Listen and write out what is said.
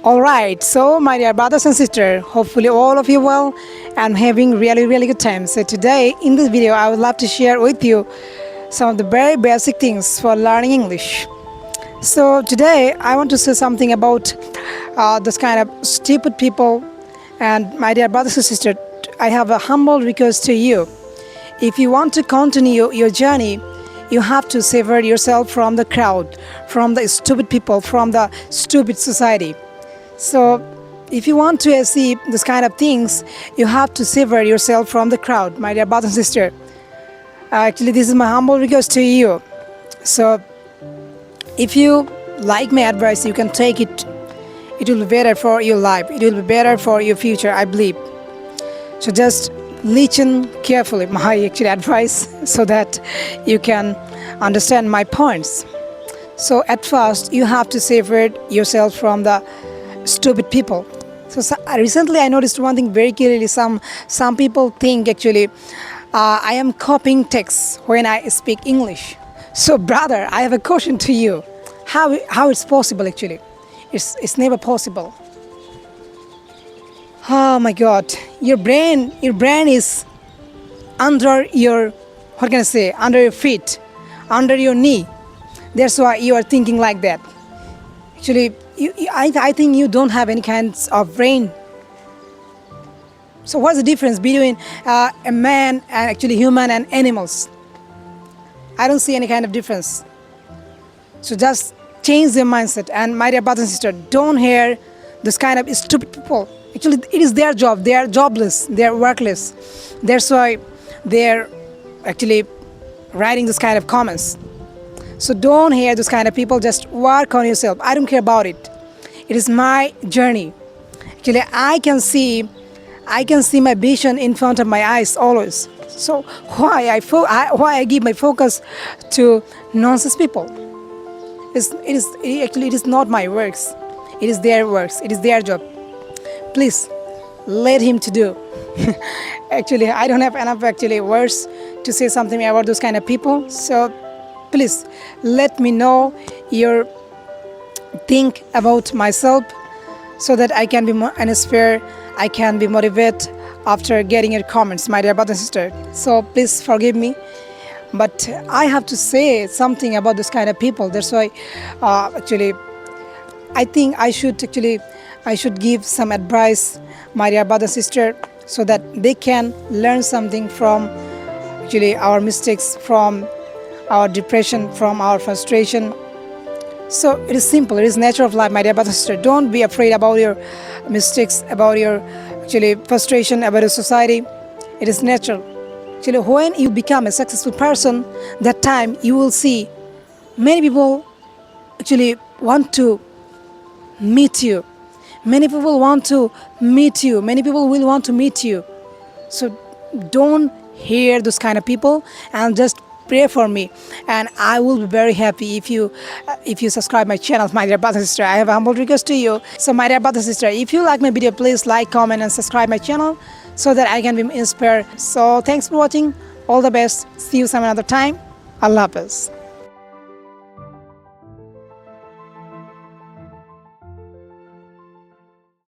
Alright, so my dear brothers and sisters, hopefully all of you well and having really good time. So today in this video I would love to share with you some of the very basic things for learning English. So today I want to say something about this kind of stupid people. And my dear brothers and sisters, I have a humble request to you. If you want to continue your journey, you have to separate yourself from the crowd, from the stupid people, from the stupid society. So if you want to achieve this kind of things, you have to separate yourself from the crowd, my dear brother and sister. Actually, this is my humble request to you. So if you like my advice, you can take it. It will be better for your life. It will be better for your future, I believe. So just listen carefully my actual advice so that you can understand my points. So at first, you have to separate yourself from the stupid people. So recently I noticed one thing very clearly. Some people think actually I am copying text when I speak English. So brother, I have a question to you. How it's possible actually? It's never possible. Oh my God, your brain is under your, what can I say, under your feet, under your knee. That's why you are thinking like that. Actually, I think you don't have any kinds of brain. So what's the difference between a man and actually human and animals? I don't see any kind of difference. So just change your mindset. And my dear brothers and sisters, don't hear this kind of stupid people. Actually, it is their job. They are jobless. They are workless. That's why they are actually writing this kind of comments. So don't hear this kind of people. Just work on yourself. I don't care about it. It is my journey. Actually, I can see my vision in front of my eyes always. So why I give my focus to nonsense people? It is not my works. It is their works. It is their job. Please let him to do. Actually, I don't have enough words to say something about those kind of people. So please let me know your think about myself so that I can be more inspired, I can be motivated after getting your comments, my dear brother and sister. So please forgive me, but I have to say something about this kind of people. That's why I think I should give some advice, my dear brother and sister, so that they can learn something from our mistakes, from our depression, from our frustration. So it is simple, it is nature of life, my dear brother and sister. Don't be afraid about your mistakes, about your frustration, about your society. It is natural. Actually, when you become a successful person, that time you will see many people want to meet you. Many people want to meet you. Many people will want to meet you. So don't hear those kind of people and just pray for me, and I will be very happy if you subscribe my channel, my dear brother and sister. I have a humble request to you. So my dear brother and sister, if you like my video, please like, comment and subscribe my channel so that I can be inspired. So thanks for watching. All the best. See you some another time. Allah Hafiz.